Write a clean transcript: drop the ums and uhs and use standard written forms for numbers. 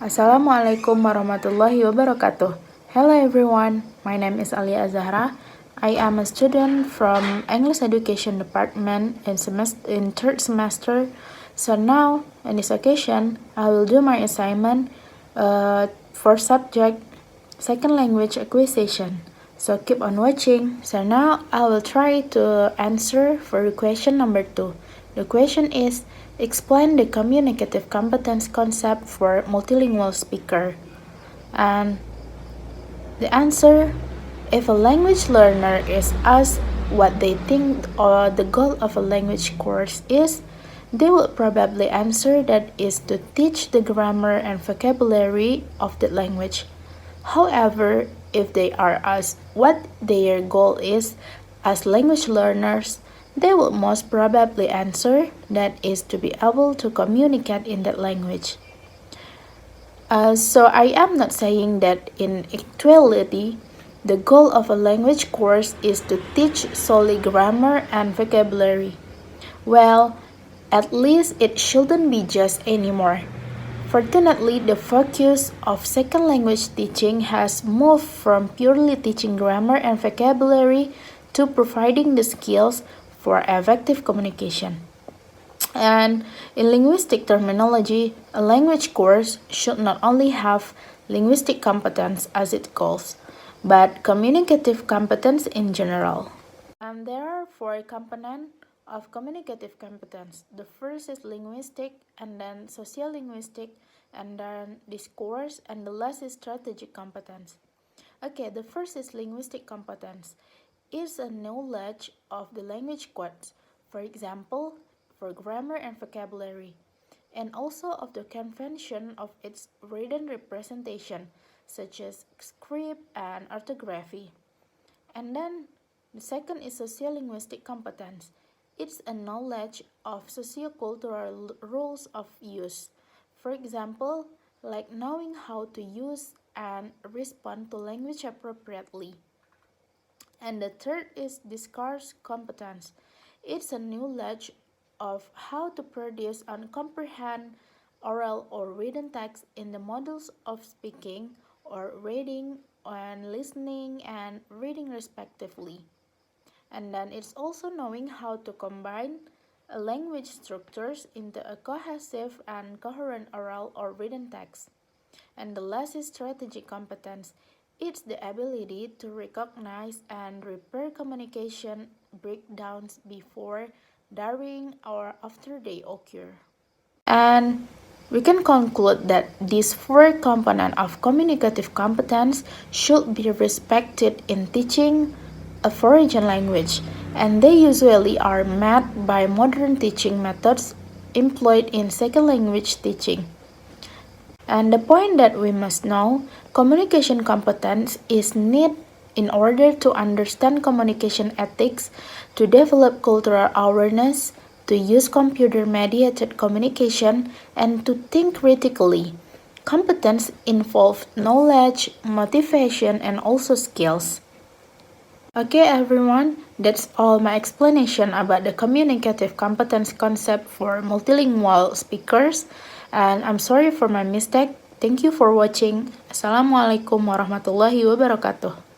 Assalamualaikum warahmatullahi wabarakatuh. Hello everyone, my name is Alia Azahra. I am a student from English Education Department in third semester. So now, in this occasion, I will do my assignment for subject second language acquisition. So keep on watching. So now I will try to answer for the question number 2. The question is, explain the communicative competence concept for multilingual speaker. And the answer, if a language learner is asked what they think or the goal of a language course is, they will probably answer that is to teach the grammar and vocabulary of the language. However, if they are asked what their goal is as language learners, they will most probably answer that is to be able to communicate in that language. So I am not saying that in actuality, the goal of a language course is to teach solely grammar and vocabulary. Well, at least it shouldn't be just anymore. Fortunately, the focus of second language teaching has moved from purely teaching grammar and vocabulary to providing the skills for effective communication. And in linguistic terminology, a language course should not only have linguistic competence as its goals, but communicative competence in general. And there are 4 components of communicative competence. The first is linguistic, and then sociolinguistic, and then discourse, and the last is strategic competence. Okay, the first is linguistic competence. It's a knowledge of the language codes, for example, for grammar and vocabulary, and also of the convention of its written representation, such as script and orthography. And then the second is sociolinguistic competence. It's a knowledge of sociocultural rules of use. For example, like knowing how to use and respond to language appropriately. And the third is discourse competence. It's a knowledge of how to produce and comprehend oral or written text in the models of speaking or reading and listening and reading respectively. And then it's also knowing how to combine language structures into a cohesive and coherent oral or written text. And the last is strategic competence. It's the ability to recognize and repair communication breakdowns before, during, or after they occur. And we can conclude that these 4 components of communicative competence should be respected in teaching a foreign language, and they usually are met by modern teaching methods employed in second language teaching. And the point that we must know, communication competence is needed in order to understand communication ethics, to develop cultural awareness, to use computer-mediated communication, and to think critically. Competence involves knowledge, motivation, and also skills. Okay everyone, that's all my explanation about the communicative competence concept for multilingual speakers, and I'm sorry for my mistake. Thank you for watching. Assalamualaikum warahmatullahi wabarakatuh.